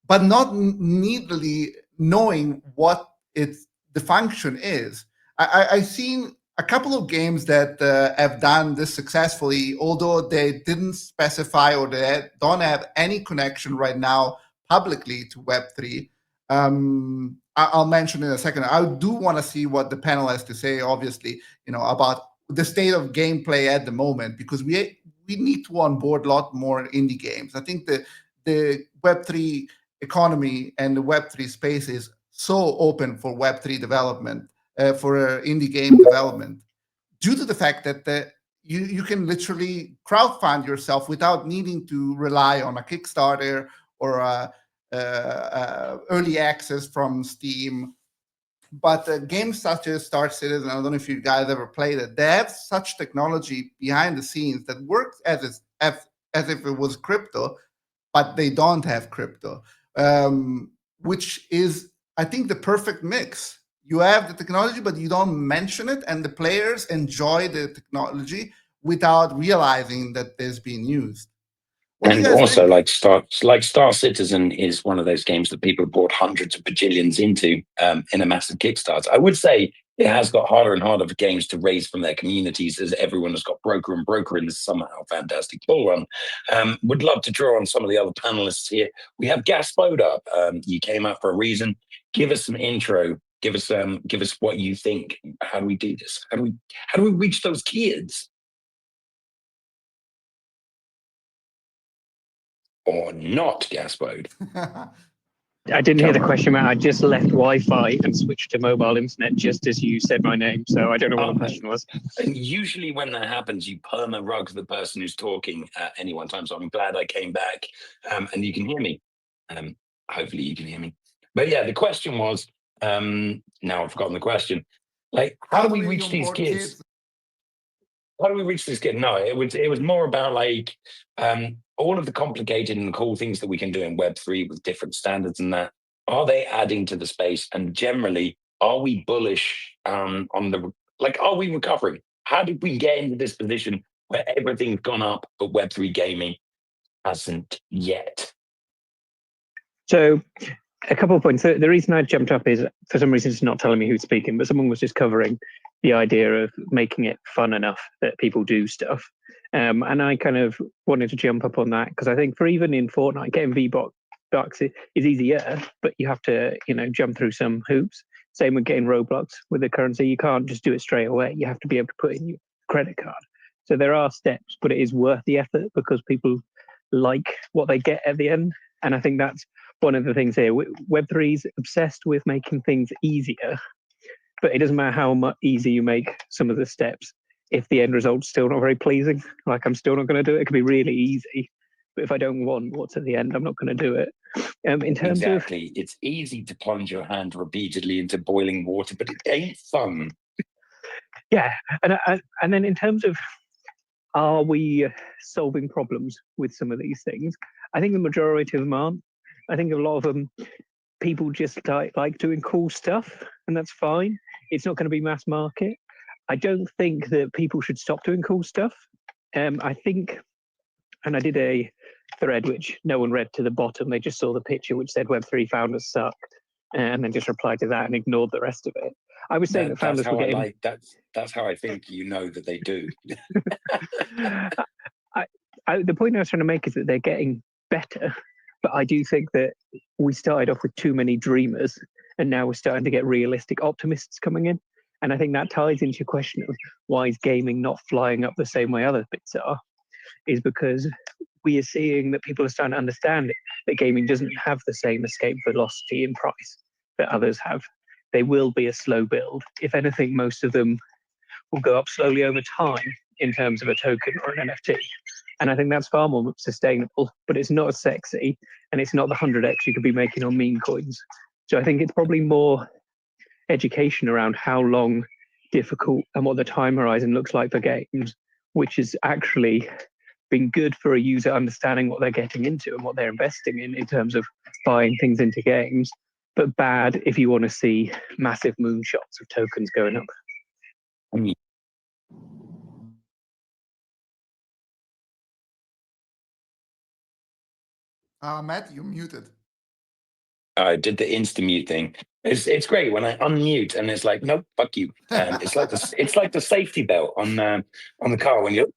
but not neatly knowing what the function is. I've seen a couple of games that have done this successfully, although they didn't specify or they don't have any connection right now publicly to Web3. I'll mention in a second. I do want to see what the panel has to say, obviously, about the state of gameplay at the moment, because we need to onboard a lot more indie games. I think the Web3 economy and the Web3 space is so open for Web3 development, for indie game development, due to the fact that you can literally crowdfund yourself without needing to rely on a Kickstarter or early access from Steam. But games such as Star Citizen, I don't know if you guys ever played it, they have such technology behind the scenes that works as if it was crypto, but they don't have crypto, which is, I think, the perfect mix. You have the technology, but you don't mention it, and the players enjoy the technology without realizing that it's being used. What do you and guys also, think? Star Citizen is one of those games that people have bought hundreds of bajillions into in a massive Kickstarter. I would say it has got harder and harder for games to raise from their communities, as everyone has got broker and broker in this somehow fantastic bull run. Would love to draw on some of the other panelists here. We have Gaspoda. You came out for a reason. Give us an intro Give us what you think. How do we do this? How do we reach those kids? Or not, Gaspode? I didn't hear the Come on. question, man. I just left Wi-Fi and switched to mobile internet just as you said my name, so I don't know what the question was. And usually when that happens, you perma-rug the person who's talking at any one time. So I'm glad I came back and you can hear me. Hopefully you can hear me. But yeah, the question was, now I've forgotten the question. Like, how do we reach these kids? How do we reach this kid? No, it was more about like all of the complicated and cool things that we can do in Web3 with different standards and that. Are they adding to the space? And generally, are we bullish on the like? Are we recovering? How did we get into this position where everything's gone up, but Web3 gaming hasn't yet? So, a couple of points. The reason I jumped up is, for some reason, it's not telling me who's speaking, but someone was just covering the idea of making it fun enough that people do stuff. And I kind of wanted to jump up on that because I think for even in Fortnite, getting V-Bucks is easier, but you have to, jump through some hoops. Same with getting Roblox with the currency. You can't just do it straight away. You have to be able to put in your credit card. So there are steps, but it is worth the effort because people like what they get at the end. And I think that's one of the things here. Web3 is obsessed with making things easier, but it doesn't matter how much easier you make some of the steps if the end result's still not very pleasing. Like, I'm still not going to do it. It can be really easy, but if I don't want what's at the end, I'm not going to do it. In terms exactly, it's easy to plunge your hand repeatedly into boiling water, but it ain't fun. Yeah, and then in terms of, are we solving problems with some of these things? I think the majority of them aren't. I think a lot of them, people just like doing cool stuff, and that's fine. It's not going to be mass market. I don't think that people should stop doing cool stuff. I think, and I did a thread which no one read to the bottom. They just saw the picture which said Web3 founders sucked, and then just replied to that and ignored the rest of it. I was saying that founders were getting... That's how I think that they do. The point I was trying to make is that they're getting better. But I do think that we started off with too many dreamers, and now we're starting to get realistic optimists coming in. And I think that ties into your question of why is gaming not flying up the same way other bits are, is because we are seeing that people are starting to understand it, that gaming doesn't have the same escape velocity in price that others have. They will be a slow build. If anything, most of them will go up slowly over time in terms of a token or an NFT. And I think that's far more sustainable, but it's not as sexy, and it's not the 100x you could be making on meme coins. So I think it's probably more education around how long, difficult, and what the time horizon looks like for games, which has actually been good for a user understanding what they're getting into and what they're investing in terms of buying things into games, but bad if you want to see massive moonshots of tokens going up. Matt, you're muted. I did the insta mute thing. It's great when I unmute and it's like, nope, fuck you. It's like the safety belt on the car when you,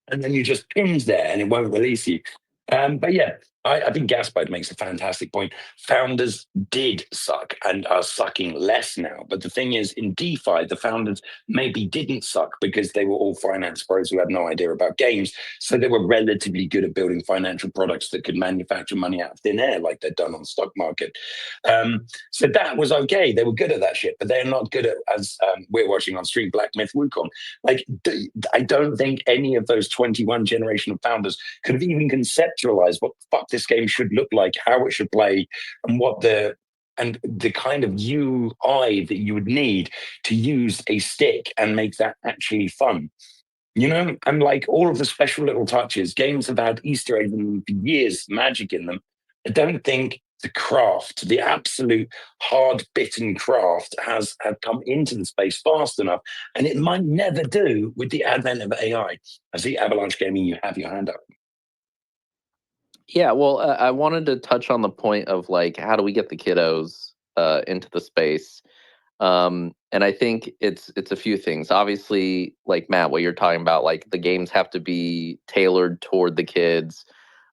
and then you just pins there and it won't release you. But yeah, I think Gaspard makes a fantastic point. Founders did suck and are sucking less now. But the thing is, in DeFi, the founders maybe didn't suck because they were all finance pros who had no idea about games. So they were relatively good at building financial products that could manufacture money out of thin air like they'd done on the stock market. So that was okay. They were good at that shit, but they're not good at, as we're watching on stream, Black Myth Wukong. Like, I don't think any of those 21 generation of founders could have even conceptualized what the fuck this game should look like, how it should play, and the kind of UI that you would need to use a stick and make that actually fun. And like all of the special little touches, games have had Easter eggs in them for years, magic in them. I don't think the craft, the absolute hard-bitten craft has come into the space fast enough, and it might never do with the advent of AI. I see Avalanche Gaming, you have your hand up. Yeah, well, I wanted to touch on the point of like, how do we get the kiddos into the space? And I think it's a few things. Obviously, like Matt, what you're talking about, like the games have to be tailored toward the kids.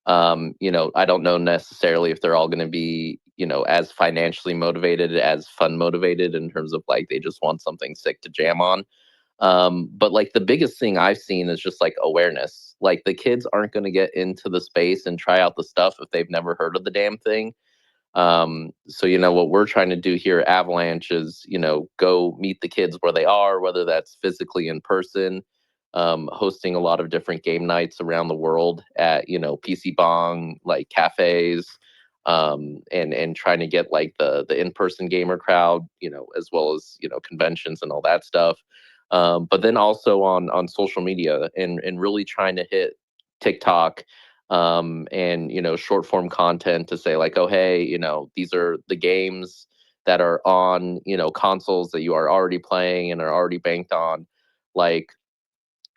I don't know necessarily if they're all going to be, as financially motivated as fun motivated in terms of like they just want something sick to jam on. But like the biggest thing I've seen is just like awareness. Like the kids aren't going to get into the space and try out the stuff if they've never heard of the damn thing. So what we're trying to do here at Avalanche is go meet the kids where they are, whether that's physically in person, hosting a lot of different game nights around the world at PC Bong, like cafes, and trying to get like the in-person gamer crowd, as well as conventions and all that stuff. But then also on social media and really trying to hit TikTok, and short form content to say like, oh hey, these are the games that are on consoles that you are already playing and are already banked on, like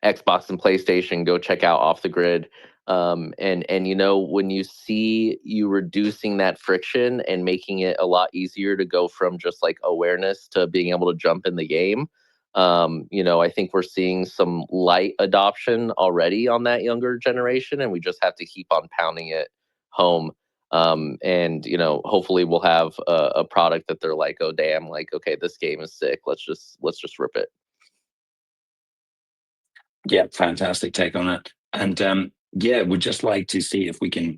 Xbox and PlayStation. Go check out Off the Grid. And when you see you reducing that friction and making it a lot easier to go from just like awareness to being able to jump in the game, I think we're seeing some light adoption already on that younger generation, and we just have to keep on pounding it home. And hopefully we'll have a product that they're like, oh damn, like okay, this game is sick. Let's just rip it. Yeah, fantastic take on it. And we'd just like to see if we can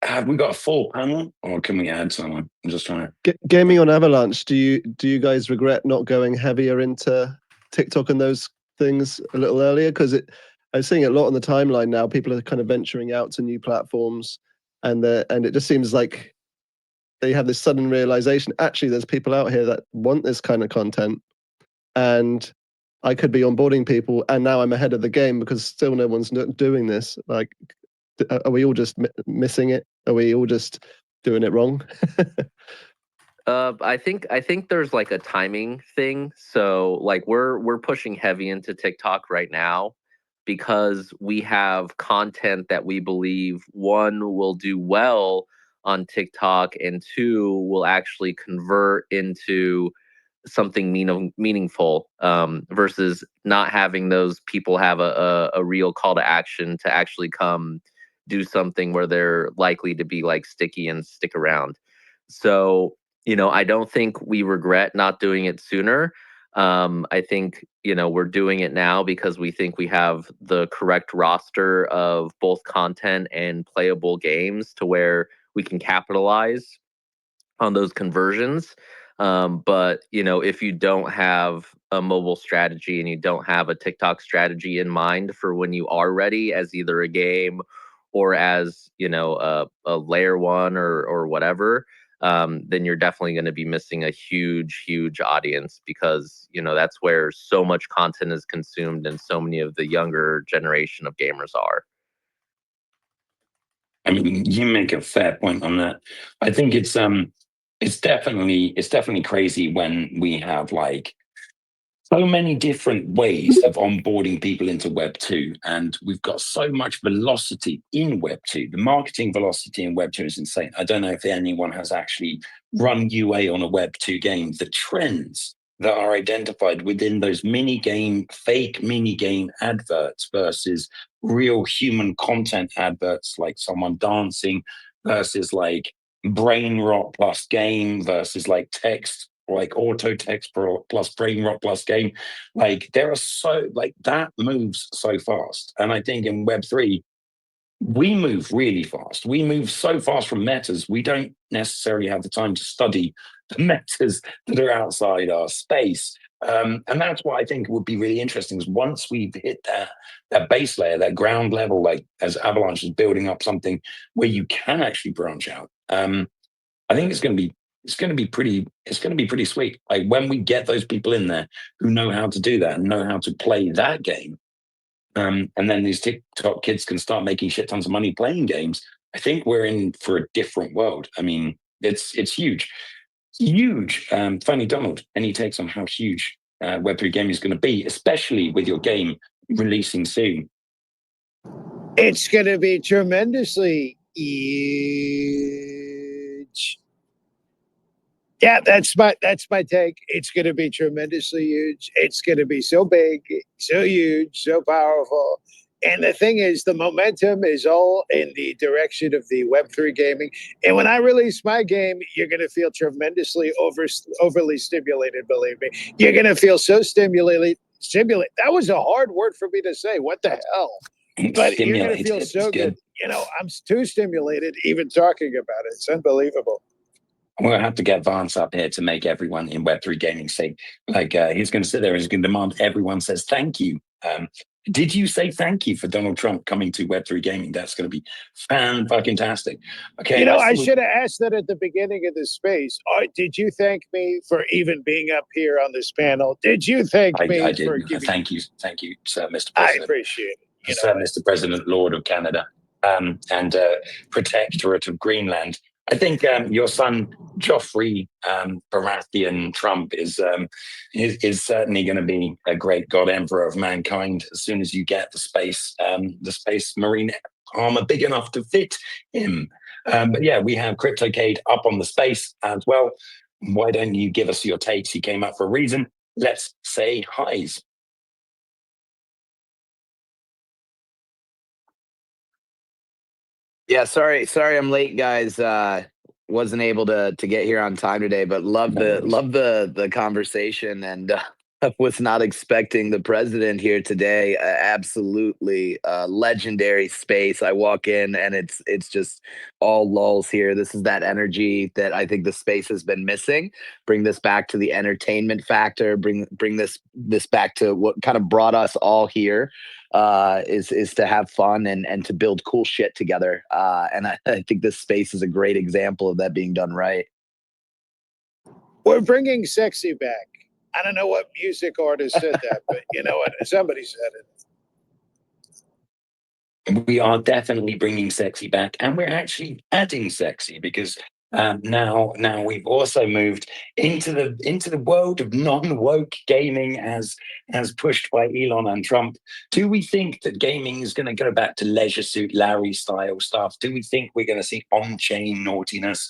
have we got a full panel or can we add someone? I'm just trying to Gaming on Avalanche. Do you guys regret not going heavier into TikTok and those things a little earlier? Because I'm seeing it a lot on the timeline now. People are kind of venturing out to new platforms, and it just seems like they have this sudden realization. Actually, there's people out here that want this kind of content, and I could be onboarding people, and now I'm ahead of the game because still no one's doing this. Like, are we all just missing it? Are we all just doing it wrong? I think there's like a timing thing. So like we're pushing heavy into TikTok right now because we have content that we believe, one, will do well on TikTok, and two, will actually convert into something meaningful, versus not having those people have a real call to action to actually come do something where they're likely to be like sticky and stick around. So I don't think we regret not doing it sooner. I think we're doing it now because we think we have the correct roster of both content and playable games to where we can capitalize on those conversions. But if you don't have a mobile strategy and you don't have a TikTok strategy in mind for when you are ready as either a game or as a layer one or whatever, then you're definitely going to be missing a huge audience, because that's where so much content is consumed and so many of the younger generation of gamers are. I mean, you make a fair point on that. I think it's definitely crazy when we have like so many different ways of onboarding people into Web 2, and we've got so much velocity in Web 2. The marketing velocity in Web 2 is insane. I don't know if anyone has actually run UA on a Web 2 game. The trends that are identified within those fake mini game adverts versus real human content adverts, like someone dancing, versus like brain rot plus game, versus like text, like auto text plus brain rot plus game. Like there are so like that moves so fast. And I think in Web3, we move really fast. We move so fast from metas. We don't necessarily have the time to study the metas that are outside our space. And that's what I think would be really interesting, is once we've hit that base layer, that ground level, like as Avalanche is building up something where you can actually branch out. I think it's going to be pretty sweet. Like when we get those people in there who know how to do that and know how to play that game, and then these TikTok kids can start making shit tons of money playing games. I think we're in for a different world. I mean, it's huge. Funny, Donald, any takes on how huge Web3 gaming is going to be, especially with your game releasing soon? It's going to be tremendously huge. Yeah, that's my take. It's going to be tremendously huge. It's going to be so big, so huge, so powerful. And the thing is, the momentum is all in the direction of the Web3 gaming. And when I release my game, you're going to feel tremendously overly stimulated, believe me. You're going to feel so stimulated. That was a hard word for me to say. What the hell? But you're going to feel so good. You know, I'm too stimulated even talking about it. It's unbelievable. We're going to have to get Vance up here to make everyone in Web3 gaming say, like, he's going to sit there and he's going to demand everyone says thank you. Did you say thank you for Donald Trump coming to Web3 gaming? That's going to be fan-fucking-tastic. Okay. You know, I should have asked that at the beginning of the space. Did you thank me for even being up here on this panel? Did you thank me I did. for giving... Thank you, sir, Mr. President. I appreciate it. Sir, Mr. President, Lord of Canada, and Protectorate of Greenland. I think your son Joffrey Baratheon Trump is certainly going to be a great God Emperor of mankind as soon as you get the space marine armor big enough to fit him. But yeah, we have CryptoCade up on the space as well. Why don't you give us your takes? He came up for a reason. Let's say highs. Yeah, sorry I'm late, guys. Wasn't able to get here on time today, but love the conversation, and was not expecting the president here today. Absolutely legendary space. I walk in and it's just all lulls here. This is that energy that I think the space has been missing. Bring this back to the entertainment factor. Bring this back to what kind of brought us all here. Is to have fun and to build cool shit together. And I think this space is a great example of that being done right. We're bringing sexy back. I don't know what music artist said that, but you know what? Somebody said it. We are definitely bringing sexy back, and we're actually adding sexy because now we've also moved into the world of non-woke gaming as pushed by Elon and Trump. Do we think that gaming is going to go back to Leisure Suit Larry style stuff? Do we think we're going to see on-chain naughtiness?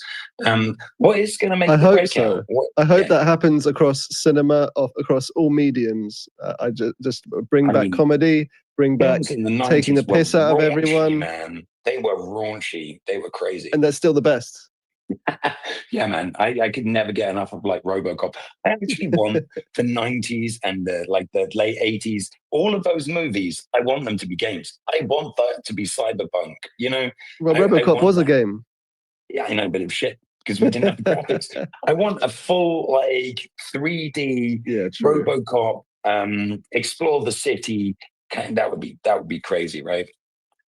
What is going to make I the hope breakout? so. I hope that happens across cinema, across all mediums. I just bring back comedy, bring back taking the piss out of everyone. Man, they were raunchy. They were crazy, and they're still the best. Yeah, man. I could never get enough of like RoboCop. I actually want the 90s and the late 80s. All of those movies, I want them to be games. I want that to be cyberpunk. You know, well, RoboCop was a game. Yeah, I know, but it was shit because we didn't have the graphics. I want a full like 3D RoboCop. Explore the city. That would be crazy, right?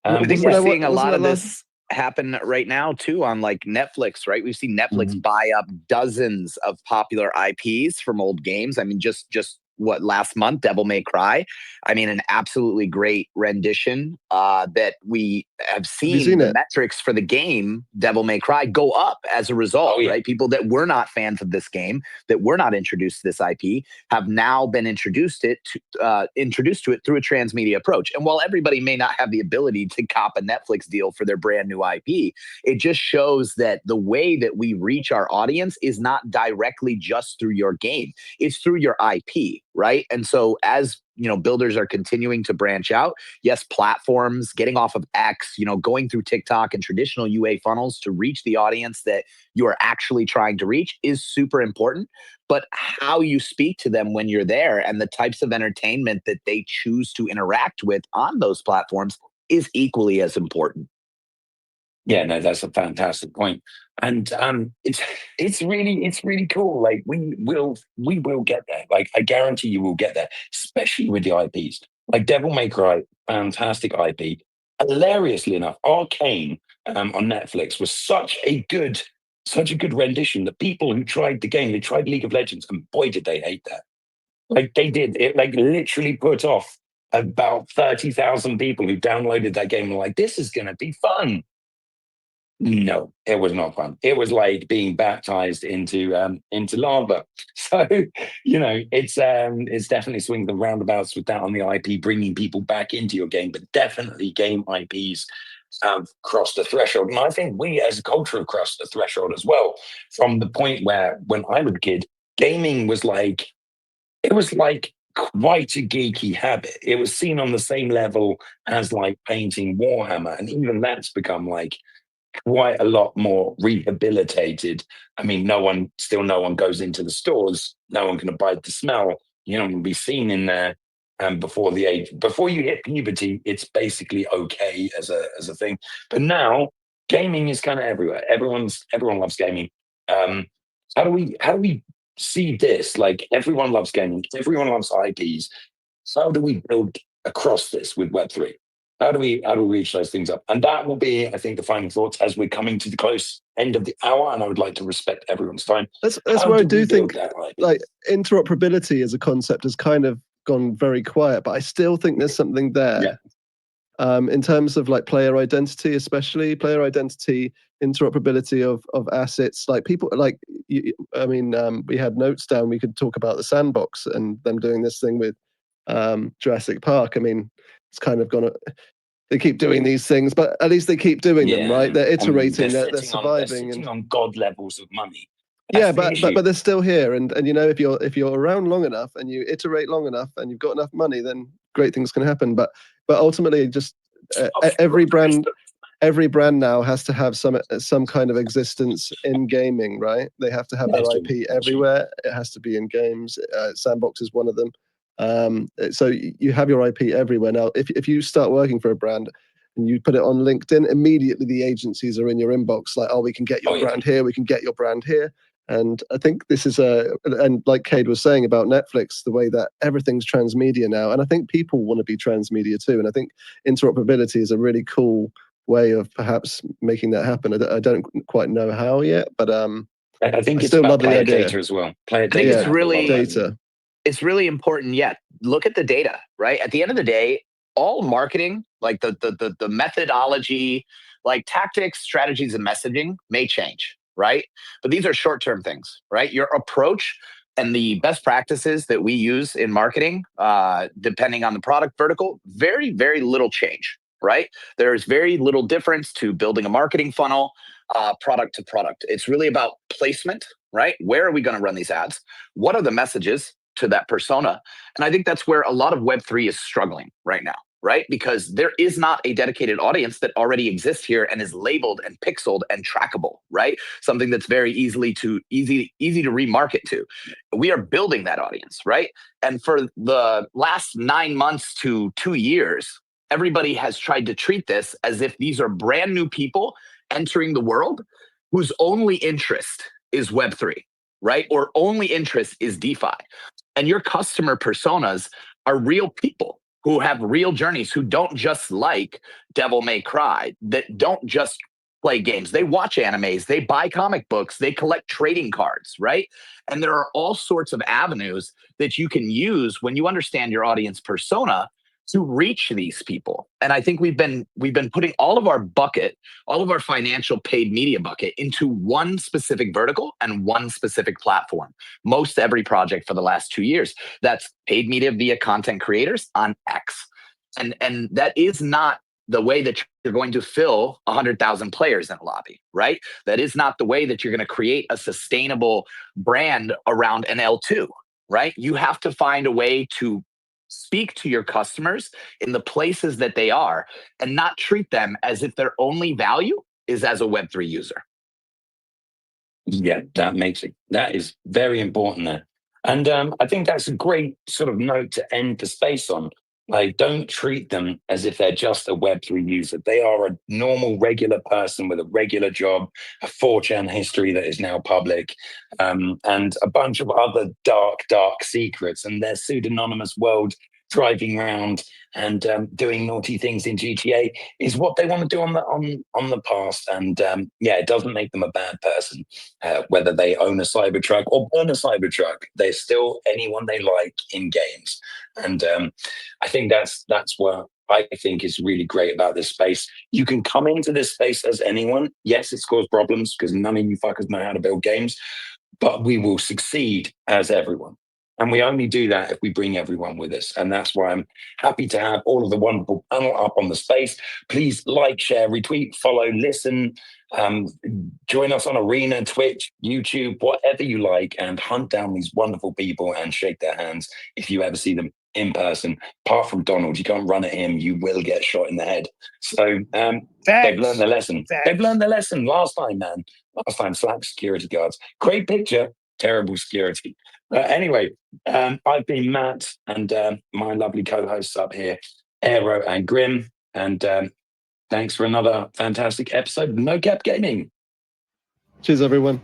I think we're seeing a lot of this happen right now too on like Netflix, right? We've seen Netflix buy up dozens of popular IPs from old games. I mean, just what, last month, Devil May Cry. I mean, an absolutely great rendition that we have seen the metrics for the game, Devil May Cry, go up as a result, right? People that were not fans of this game, that were not introduced to this IP, have now been introduced to it through a transmedia approach. And while everybody may not have the ability to cop a Netflix deal for their brand new IP, it just shows that the way that we reach our audience is not directly just through your game. It's through your IP, right? And so as builders are continuing to branch out, yes, platforms, getting off of X, going through TikTok and traditional UA funnels to reach the audience that you are actually trying to reach is super important. But how you speak to them when you're there and the types of entertainment that they choose to interact with on those platforms is equally as important. Yeah, no, that's a fantastic point. And it's really cool. Like we will get there. Like I guarantee you will get there, especially with the IPs. Like Devil May Cry, fantastic IP. Hilariously enough, Arcane on Netflix was such a good rendition that people who tried the game, they tried League of Legends, and boy did they hate that. Like they did. It like literally put off about 30,000 people who downloaded that game and were like, this is gonna be fun. No, it was not fun. It was like being baptized into lava. So it's definitely swings and roundabouts with that on the IP, bringing people back into your game. But definitely, game IPs have crossed the threshold, and I think we as a culture have crossed the threshold as well. From the point where, when I was a kid, gaming was like quite a geeky habit. It was seen on the same level as like painting Warhammer, and even that's become like quite a lot more rehabilitated. I mean, no one goes into the stores. No one can abide the smell. You don't want to be seen in there. And before you hit puberty, it's basically okay as a thing. But now gaming is kind of everywhere. Everyone loves gaming. How do we see this? Like, everyone loves gaming. Everyone loves IPs. How do we build across this with Web3? How do we reach those things up? And that will be, I think, the final thoughts as we're coming to the close end of the hour. And I would like to respect everyone's time. That's How where I do do we build think that IP? like interoperability as a concept has kind of gone very quiet, but I still think there's something there. In terms of like player identity, especially player identity, interoperability of assets, like people like we had notes down. We could talk about the sandbox and them doing this thing with Jurassic Park. I mean, it's kind of gone. They keep doing these things, but at least they keep doing them, right? They're iterating. They're surviving, they're sitting on god levels of money. Yeah, but they're still here, and you know, if you're around long enough and you iterate long enough and you've got enough money, then great things can happen. But ultimately, just every brand now has to have some kind of existence in gaming, right? They have to have their IP everywhere. It has to be in games. Sandbox is one of them. So you have your IP everywhere now. If you start working for a brand and you put it on LinkedIn, immediately the agencies are in your inbox, like, oh, we can get your brand here, we can get your brand here. And I think this is and like Cade was saying about Netflix, the way that everything's transmedia now. And I think people want to be transmedia too. And I think interoperability is a really cool way of perhaps making that happen. I don't quite know how yet, but I think I it's still about love the player idea. data as well. Player I think data. it's really data. It's really important. Yeah, look at the data, right? At the end of the day, all marketing, like the methodology, like tactics, strategies, and messaging may change, right? But these are short-term things, right? Your approach and the best practices that we use in marketing, depending on the product vertical, very, very little change, right? There's very little difference to building a marketing funnel, product to product. It's really about placement, right? Where are we going to run these ads? What are the messages to that persona? And I think that's where a lot of Web3 is struggling right now, right? Because there is not a dedicated audience that already exists here and is labeled and pixeled and trackable, right? Something that's very easy to remarket to. We are building that audience, right? And for the last 9 months to 2 years, everybody has tried to treat this as if these are brand new people entering the world whose only interest is Web3, right? Or only interest is DeFi. And your customer personas are real people who have real journeys, who don't just like Devil May Cry, that don't just play games. They watch animes, they buy comic books, they collect trading cards, right? And there are all sorts of avenues that you can use when you understand your audience persona to reach these people. And I think we've been putting all of our financial paid media bucket into one specific vertical and one specific platform. Most every project for the last 2 years, that's paid media via content creators on X. And that is not the way that you're going to fill 100,000 players in a lobby, right? That is not the way that you're going to create a sustainable brand around an L2, right? You have to find a way to speak to your customers in the places that they are and not treat them as if their only value is as a Web3 user. Yeah, that is very important there. And I think that's a great sort of note to end the space on. Like, don't treat them as if they're just a Web3 user. They are a normal, regular person with a regular job, a 4chan history that is now public, and a bunch of other dark secrets. And their pseudonymous world driving around and doing naughty things in GTA is what they want to do on the past. And it doesn't make them a bad person. Whether they own a Cybertruck or burn a Cybertruck, they're still anyone they like in games. And I think that's what I think is really great about this space. You can come into this space as anyone. Yes, it's caused problems because none of you fuckers know how to build games, but we will succeed as everyone. And we only do that if we bring everyone with us. And that's why I'm happy to have all of the wonderful panel up on the space. Please like, share, retweet, follow, listen, join us on Arena, Twitch, YouTube, whatever you like, and hunt down these wonderful people and shake their hands if you ever see them in person. Apart from Donald, you can't run at him, you will get shot in the head. So they've learned their lesson. They've learned their lesson last time, man. Last time, slap security guards. Great picture, terrible security. Anyway, I've been Matt, and my lovely co-hosts up here, Aero and Grim, and thanks for another fantastic episode of No Cap Gaming. Cheers, everyone.